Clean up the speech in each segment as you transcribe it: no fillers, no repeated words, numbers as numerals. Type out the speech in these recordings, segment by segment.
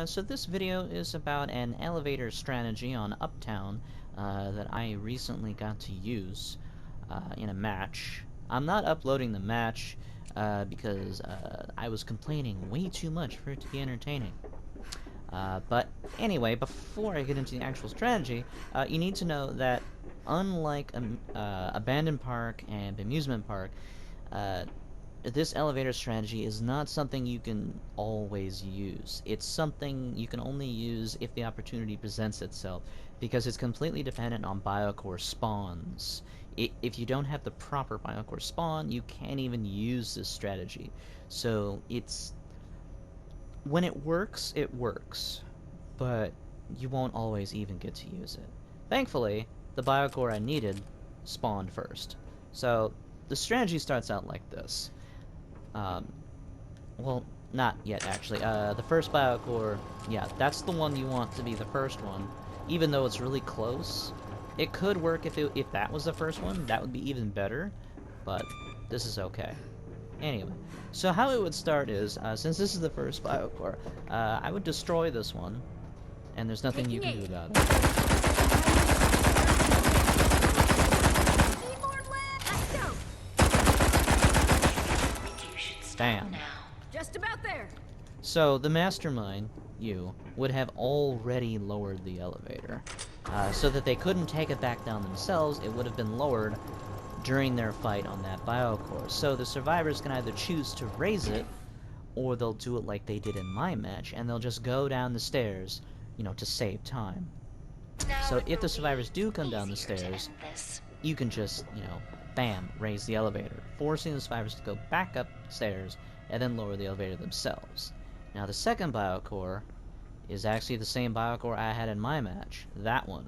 So this video is about an elevator strategy on Uptown that I recently got to use in a match. I'm not uploading the match because I was complaining way too much for it to be entertaining. But anyway, before I get into the actual strategy, you need to know that unlike Abandoned Park and Amusement Park, this elevator strategy is not something you can always use. It's something you can only use if the opportunity presents itself, because it's completely dependent on Biocore spawns. If you don't have the proper Biocore spawn, you can't even use this strategy. So it's... when it works, but you won't always even get to use it. Thankfully, the Biocore I needed spawned first. So the strategy starts out like this. Well, not yet, actually. The first Biocore, yeah, that's the one you want to be the first one, even though it's really close. It could work if that was the first one. That would be even better, but this is okay. Anyway, so how it would start is, since this is the first Biocore, I would destroy this one, and there's nothing you can do about it. Bam. Just about there. So the mastermind, you, would have already lowered the elevator. So that they couldn't take it back down themselves, it would have been lowered during their fight on that Biocore. So the survivors can either choose to raise it, or they'll do it like they did in my match, and they'll just go down the stairs, you know, to save time. So if the survivors do come down the stairs, you can just, you know, bam, raise the elevator, forcing the survivors to go back upstairs and then lower the elevator themselves. Now the second Biocore is actually the same Biocore I had in my match, that one.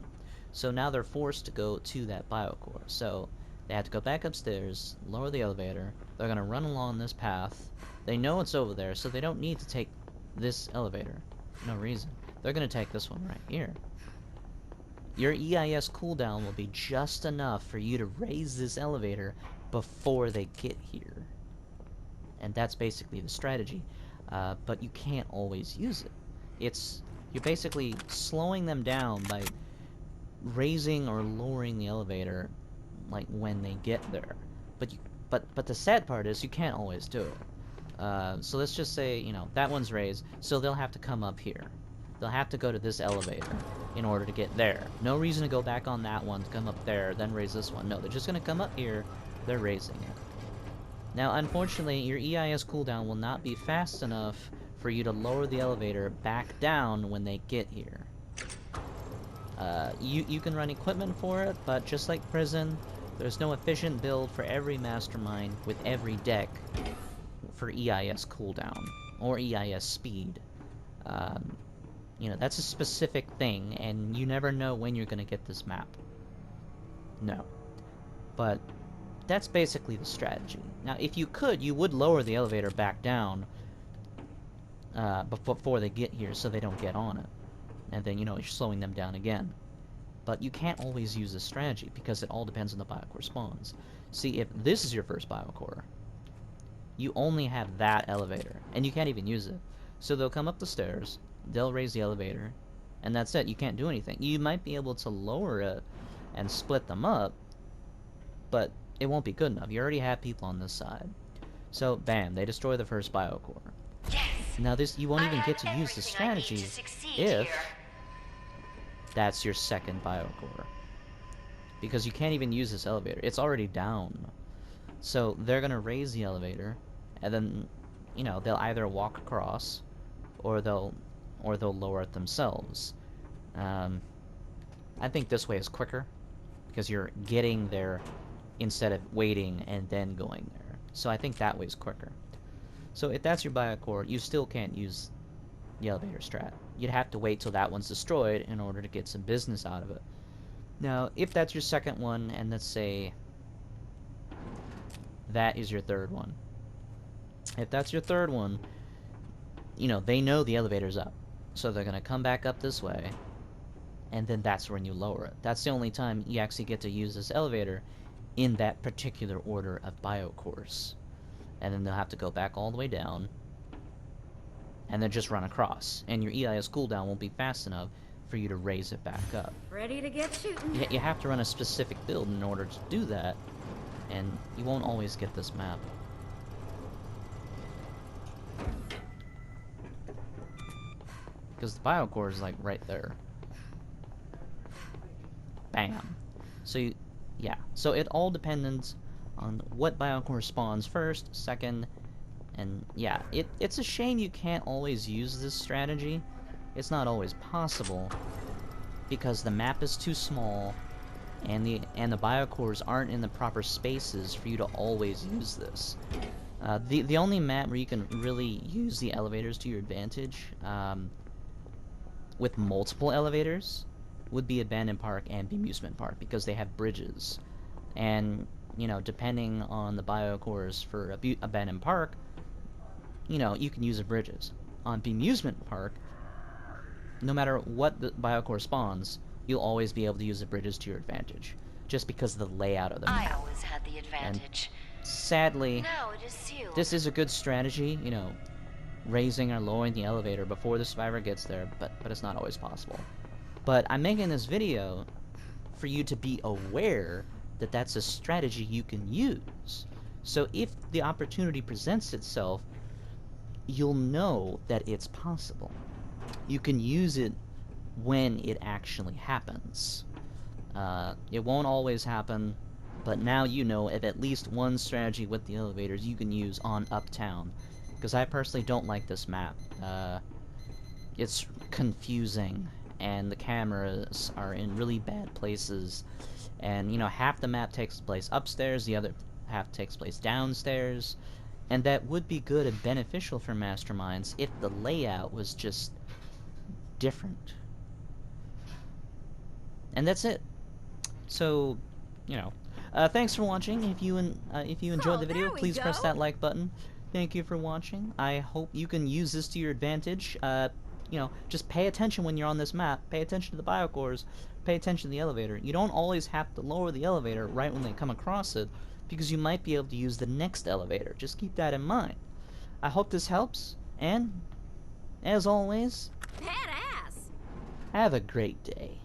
So now they're forced to go to that Biocore. So they have to go back upstairs, lower the elevator, they're going to run along this path. They know it's over there, so they don't need to take this elevator. No reason. They're going to take this one right here. Your EIS cooldown will be just enough for you to raise this elevator before they get here. And that's basically the strategy. But you can't always use it. You're basically slowing them down by raising or lowering the elevator, like, when they get there. But the sad part is you can't always do it. So let's just say, you know, that one's raised, so they'll have to come up here. They'll have to go to this elevator in order to get there. No reason to go back on that one, to come up there, then raise this one. No, they're just going to come up here, they're raising it. Now, unfortunately, your EIS cooldown will not be fast enough for you to lower the elevator back down when they get here. You can run equipment for it, but just like Prison, there's no efficient build for every mastermind with every deck for EIS cooldown, or EIS speed. You know, that's a specific thing, and you never know when you're going to get this map. No. But that's basically the strategy. Now, if you could, you would lower the elevator back down before they get here, so they don't get on it. And then, you know, you're slowing them down again. But you can't always use this strategy, because it all depends on the Biocore spawns. See, if this is your first Biocore, you only have that elevator, and you can't even use it. So they'll come up the stairs, they'll raise the elevator, and that's it. You can't do anything. You might be able to lower it and split them up, but it won't be good enough. You already have people on this side. So, bam, they destroy the first Biocore. Yes. Now you won't even get to use the strategy if that's your second Biocore. Because you can't even use this elevator. It's already down. So they're gonna raise the elevator, and then, you know, they'll either walk across, or they'll lower it themselves. I think this way is quicker, because you're getting there instead of waiting and then going there. So I think that way is quicker. So if that's your Biocore, you still can't use the elevator strat. You'd have to wait till that one's destroyed in order to get some business out of it. Now, if that's your second one, and let's say that is your third one. If that's your third one, you know, they know the elevator's up. So they're going to come back up this way, and then that's when you lower it. That's the only time you actually get to use this elevator in that particular order of Biocores. And then they'll have to go back all the way down, and then just run across, and your EIS cooldown won't be fast enough for you to raise it back up. Ready to get shooting. You have to run a specific build in order to do that, and you won't always get this map. Because the biocore is like right there. Bam. So yeah. So it all depends on what biocore spawns first, second, and yeah. It's a shame you can't always use this strategy. It's not always possible because the map is too small, and the biocores aren't in the proper spaces for you to always use this. The only map where you can really use the elevators to your advantage, with multiple elevators, would be Abandoned Park and Bemusement Park, because they have bridges. And, you know, depending on the biocores for Abandoned Park, you know, you can use the bridges. On Bemusement Park, no matter what the biocore spawns, you'll always be able to use the bridges to your advantage, just because of the layout of the map. I always had the advantage. And sadly, Now it is sealed. this is a good strategy, you know, raising or lowering the elevator before the survivor gets there, but it's not always possible. But I'm making this video for you to be aware that that's a strategy you can use. So if the opportunity presents itself, you'll know that it's possible. You can use it when it actually happens. It won't always happen, but now you know of at least one strategy with the elevators you can use on Uptown. Because I personally don't like this map. It's confusing, and the cameras are in really bad places. And, you know, half the map takes place upstairs, the other half takes place downstairs. And that would be good and beneficial for masterminds if the layout was just different. And that's it. So, you know, thanks for watching. If you enjoyed the video, please press that like button. Thank you for watching. I hope you can use this to your advantage. You know, just pay attention when you're on this map. Pay attention to the biocores. Pay attention to the elevator. You don't always have to lower the elevator right when they come across it, because you might be able to use the next elevator. Just keep that in mind. I hope this helps, and, as always, Badass! have a great day.